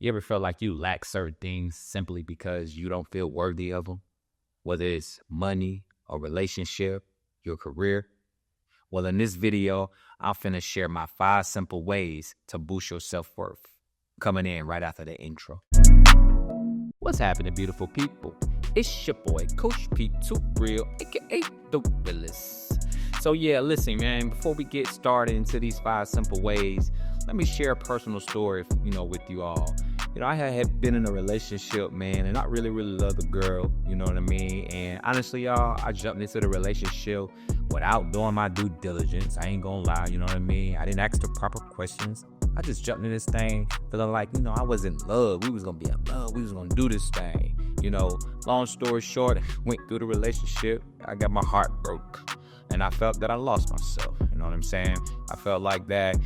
You ever feel like you lack certain things simply because you don't feel worthy of them? Whether it's money, a relationship, your career? Well, in this video, I'm finna share my 5 simple ways to boost your self-worth. Coming in right after the intro. What's happening, beautiful people? It's your boy, Coach Pete, too real, aka the realest. So yeah, listen, man, before we get started into these 5 simple ways, let me share a personal story, with you all. I had been in a relationship, man, and I really loved the girl, you know what I mean? And honestly, y'all, I jumped into the relationship without doing my due diligence. I ain't gonna lie, you know what I mean? I didn't ask the proper questions. I just jumped in this thing feeling like, I was in love. We was gonna be in love. We was gonna do this thing. Long story short, went through the relationship. I got my heart broke. And I felt that I lost myself. You know what I'm saying? I felt like that,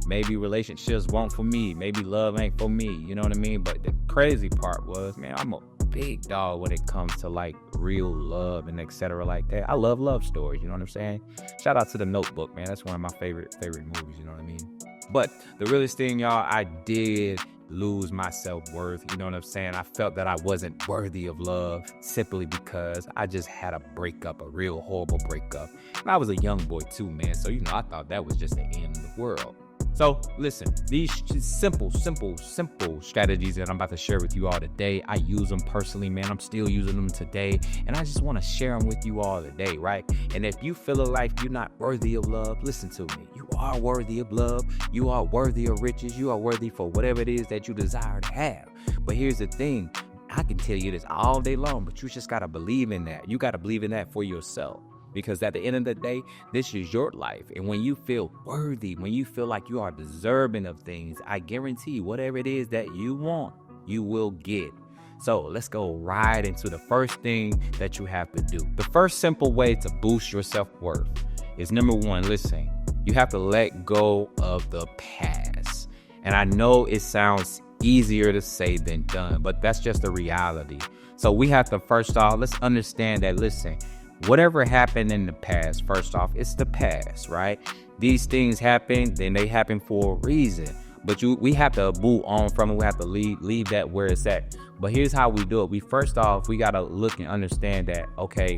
maybe relationships weren't for me. Maybe love ain't for me. You know what I mean? But the crazy part was, man, I'm a big dog when it comes to like real love and etc. like that. I love love stories. You know what I'm saying? Shout out to The Notebook, man. That's one of my favorite movies. You know what I mean? But the realest thing, y'all, I did lose my self-worth. You know what I'm saying? I felt that I wasn't worthy of love simply because I just had a breakup, a real horrible breakup. And I was a young boy too, man. So, I thought that was just the end of the world. So listen, these simple strategies that I'm about to share with you all today, I use them personally, man. I'm still using them today. And I just want to share them with you all today, right? And if you feel like you're not worthy of love, listen to me. You are worthy of love. You are worthy of riches. You are worthy for whatever it is that you desire to have. But here's the thing. I can tell you this all day long, but you just got to believe in that. You got to believe in that for yourself. Because at the end of the day, this is your life. And when you feel worthy, when you feel like you are deserving of things, I guarantee you, whatever it is that you want, you will get. So let's go right into the first thing that you have to do. The first simple way to boost your self-worth is number 1, listen, you have to let go of the past. And I know it sounds easier to say than done, but that's just the reality. So we have to, first off, let's understand that, listen, whatever happened in the past, first off, it's the past, right? These things happen, then they happen for a reason. But we have to move on from it. We have to leave that where it's at. But here's how we do it. We got to look and understand that, okay,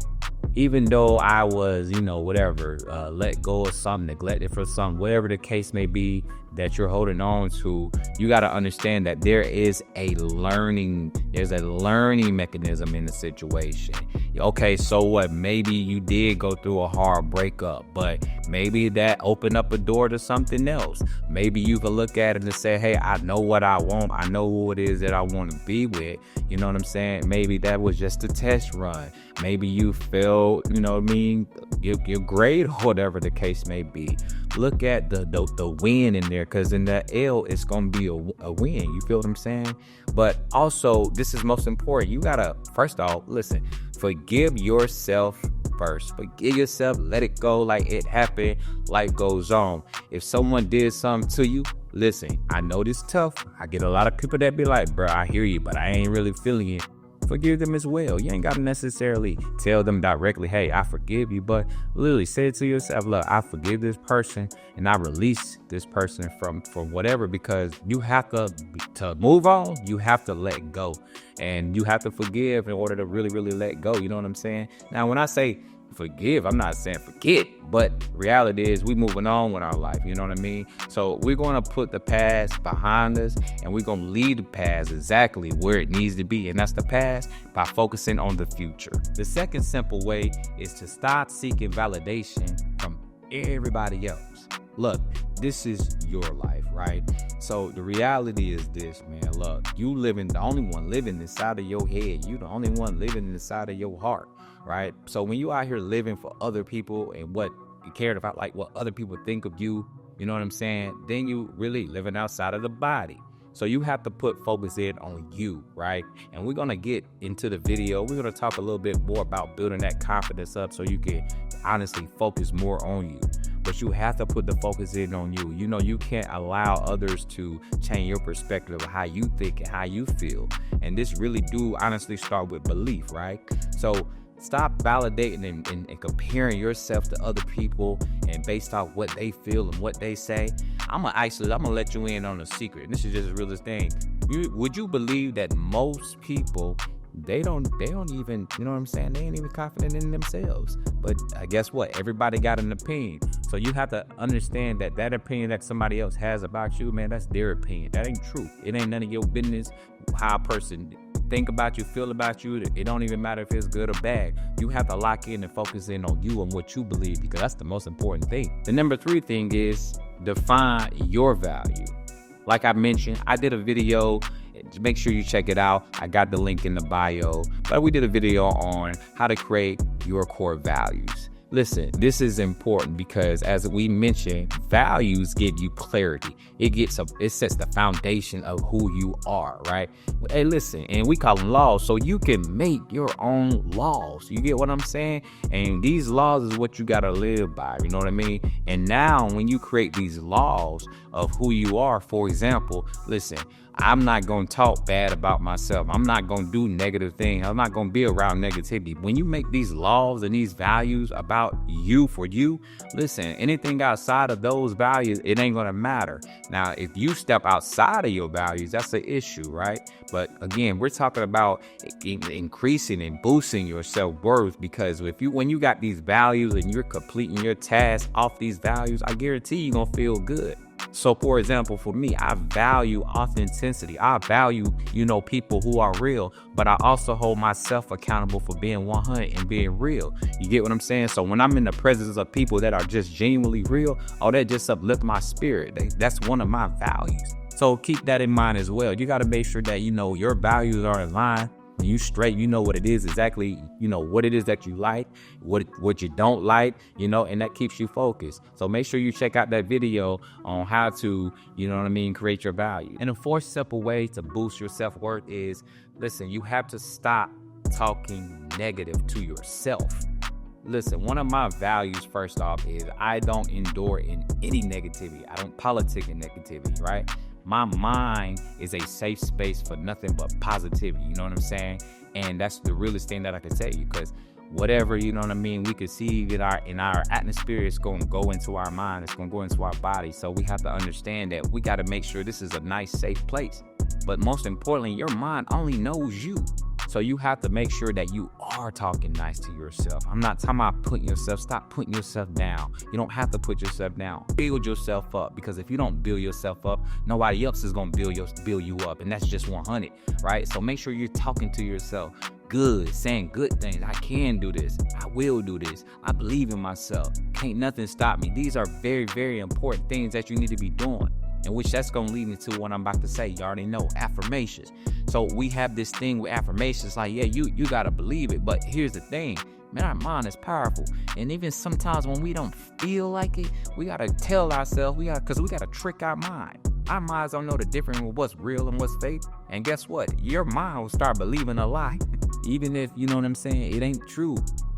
even though I was, let go of something, neglected for something, whatever the case may be that you're holding on to, you got to understand that there's a learning mechanism in the situation. Okay, so what? Maybe you did go through a hard breakup, but maybe that opened up a door to something else. Maybe you can look at it and say, hey, I know what I want. I know who it is that I want to be with. You know what I'm saying? Maybe that was just a test run. Maybe you failed, your grade or whatever the case may be. Look at the win in there, because in that L, it's going to be a win. You feel what I'm saying? But also, this is most important. You got to, first off, listen, forgive yourself first. Forgive yourself. Let it go. Like it happened. Life goes on. If someone did something to you, listen, I know this tough. I get a lot of people that be like, bro, I hear you, but I ain't really feeling it. Forgive them as well. You ain't got to necessarily tell them directly, hey, I forgive you, but literally say it to yourself, look, I forgive this person and I release this person from whatever, because you have to move on. You have to let go, and you have to forgive in order to really let go. You know what I'm saying? Now, when I say forgive, I'm not saying forget, but reality is we moving on with our life. You know what I mean? So we're going to put the past behind us, and we're going to leave the past exactly where it needs to be. And that's the past, by focusing on the future. The second simple way is to stop seeking validation from everybody else. Look, this is your life, right? So the reality is this, man. Look, you the only one living inside of your head. You the only one living inside of your heart, right? So when you out here living for other people and what you cared about, like what other people think of you, you know what I'm saying? Then you really living outside of the body. So you have to put focus in on you, right? And we're going to get into the video. We're going to talk a little bit more about building that confidence up so you can honestly focus more on you. But you have to put the focus in on you. You can't allow others to change your perspective of how you think and how you feel. And this really do honestly start with belief, right? So Stop validating and comparing yourself to other people and based off what they feel and what they say. I'm gonna let you in on a secret. This is just the realest thing. Would you believe that most people, they don't even, you know what I'm saying? They ain't even confident in themselves. But guess what? Everybody got an opinion. So you have to understand that opinion that somebody else has about you, man, that's their opinion. That ain't true. It ain't none of your business how a person think about you, feel about you. It don't even matter if it's good or bad. You have to lock in and focus in on you and what you believe, because that's the most important thing. The number 3 thing is define your value. Like I mentioned, I did a video. Make sure you check it out. I got the link in the bio. But we did a video on how to create your core values. Listen, this is important because, as we mentioned, values give you clarity. It sets the foundation of who you are, right? Hey, listen, and we call them laws, so you can make your own laws. You get what I'm saying? And these laws is what you gotta live by. You know what I mean? And now, when you create these laws of who you are, for example, listen, I'm not going to talk bad about myself. I'm not going to do negative things. I'm not going to be around negativity. When you make these laws and these values about you for you, listen, anything outside of those values, it ain't going to matter. Now, if you step outside of your values, that's an issue, right? But again, we're talking about increasing and boosting your self-worth, because when you got these values and you're completing your tasks off these values, I guarantee you're going to feel good. So, for example, for me, I value authenticity. I value, people who are real, but I also hold myself accountable for being 100 and being real. You get what I'm saying? So when I'm in the presence of people that are just genuinely real, that just uplifts my spirit. That's one of my values. So keep that in mind as well. You got to make sure that, your values are in line. When you straight, you know what it is exactly, what it is that you like, what you don't like, and that keeps you focused. So make sure you check out that video on how to, create your value. And the 4th simple way to boost your self-worth is, listen, you have to stop talking negative to yourself. Listen, one of my values, first off, is I don't endure in any negativity. I don't politic in negativity, right? My mind is a safe space for nothing but positivity. You know what I'm saying? And that's the realest thing that I can tell you, because whatever, we could see in our atmosphere, it's going to go into our mind. It's going to go into our body. So we have to understand that we got to make sure this is a nice, safe place. But most importantly, your mind only knows you. So you have to make sure that you are talking nice to yourself. I'm not talking about stop putting yourself down. You don't have to put yourself down. Build yourself up, because if you don't build yourself up, nobody else is going to build you up. And that's just 100, right? So make sure you're talking to yourself good, saying good things. I can do this. I will do this. I believe in myself. Can't nothing stop me. These are very, very important things that you need to be doing. In which that's going to lead me to what I'm about to say. You already know, affirmations. So we have this thing with affirmations, like, yeah, you got to believe it. But here's the thing, man, our mind is powerful. And even sometimes when we don't feel like it, we got to tell ourselves, because we got to trick our mind. Our minds don't know the difference with what's real and what's fake. And guess what? Your mind will start believing a lie. Even if, it ain't true.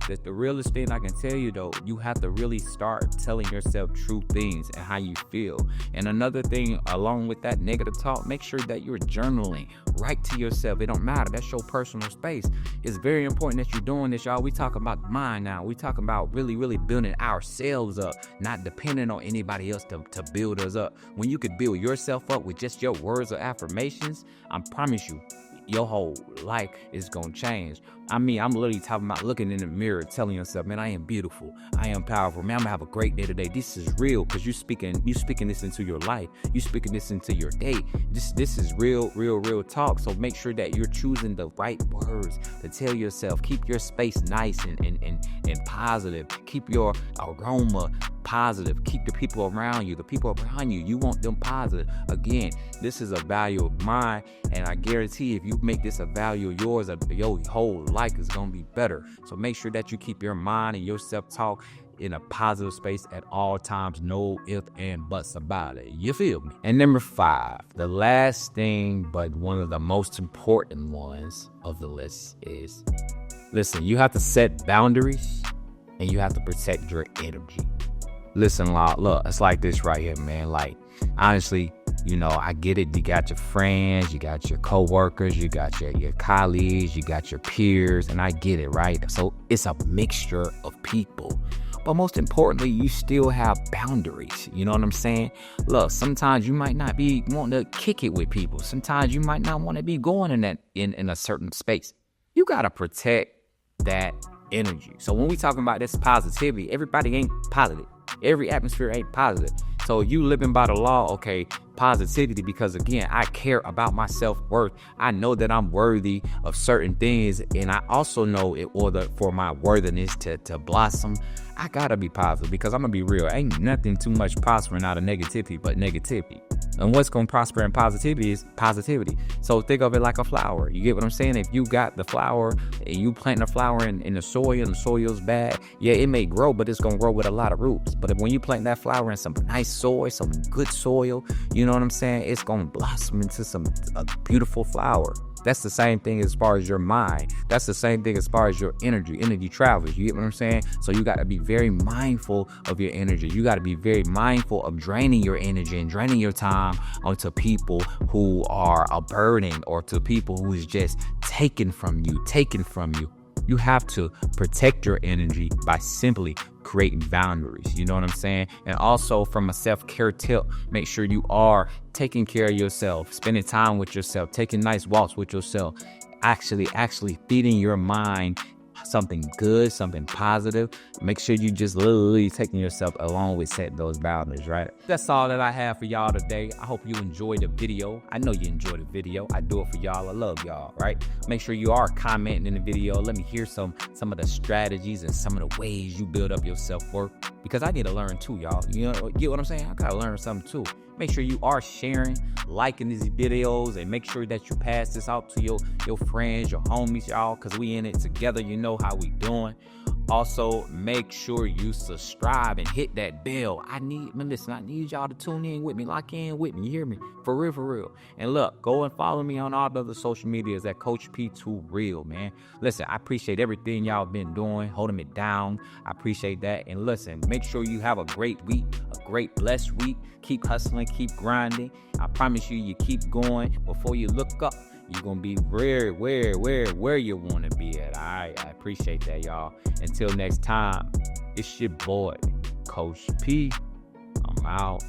That the realest thing I can tell you, though, you have to really start telling yourself true things and how you feel. And another thing, along with that negative talk, make sure that you're journaling. Write to yourself. It don't matter. That's your personal space. It's very important that you're doing this, y'all. We talking about the mind now. We talking about really, really building ourselves up, not depending on anybody else to build us up. When you could build yourself up with just your words of affirmations, I promise you, your whole life is going to change. I'm literally talking about looking in the mirror, telling yourself, man, I am beautiful. I am powerful. Man, I'm going to have a great day today. This is real, because you're speaking this into your life. You're speaking this into your day. This is real talk. So make sure that you're choosing the right words to tell yourself. Keep your space nice and positive. Keep your aroma positive. Keep the people around you. You want them positive. Again, this is a value of mine, and I guarantee if you make this a value of yours, your whole life is going to be better. So make sure that you keep your mind and your self-talk in a positive space at all times. No ifs and buts about it. You feel me? And number 5, the last thing, but one of the most important ones of the list is, listen, you have to set boundaries and you have to protect your energy. Listen, look, it's like this right here, man. Like, honestly, I get it. You got your friends, you got your coworkers, you got your colleagues, you got your peers, and I get it, right? So it's a mixture of people. But most importantly, you still have boundaries. You know what I'm saying? Look, sometimes you might not be wanting to kick it with people. Sometimes you might not want to be going in a certain space. You got to protect that energy. So when we talking about this positivity, everybody ain't positive. Every atmosphere ain't positive. So you living by the law, okay, positivity, because again, I care about my self-worth. I know that I'm worthy of certain things. And I also know in order for my worthiness to blossom, I gotta be positive, because I'm gonna be real. Ain't nothing too much prospering out of negativity but negativity. And what's gonna prosper in positivity is positivity. So think of it like a flower. You get what I'm saying? If you got the flower and you plant the flower in the soil and the soil's bad, yeah, it may grow, but it's gonna grow with a lot of roots. But when you plant that flower in some nice soil, some good soil, you know what I'm saying? It's gonna blossom into a beautiful flower. That's the same thing as far as your mind. That's the same thing as far as your energy. Energy travels. You get what I'm saying? So you got to be very mindful of your energy. You got to be very mindful of draining your energy and draining your time onto people who are a burden, or to people who is just taken from you. You have to protect your energy by simply creating boundaries. You know what I'm saying? And also from a self-care tip, make sure you are taking care of yourself, spending time with yourself, taking nice walks with yourself, actually feeding your mind something good, something positive. Make sure you just literally taking yourself along with setting those boundaries, right? That's all that I have for y'all today. I hope you enjoyed the video. I know you enjoyed the video. I do it for y'all. I love y'all, right? Make sure you are commenting in the video. Let me hear some of the strategies and some of the ways you build up your self-worth, because I need to learn too, y'all. You know, get what I'm saying? I gotta learn something too. Make sure you are sharing, liking these videos, and make sure that you pass this out to your friends, your homies, y'all, because we in it together. You know how we doing. Also, make sure you subscribe and hit that bell. I need y'all to tune in with me, lock in with me. You hear me? For real. And look, go and follow me on all the other social medias at Coach P2 Real, man. Listen, I appreciate everything y'all been doing, holding me down. I appreciate that. And listen, make sure you have a great week, a great blessed week. Keep hustling, keep grinding. I promise you keep going. Before you look up, you're going to be where you want to be at. All right. I appreciate that, y'all. Until next time, it's your boy, Coach P. I'm out.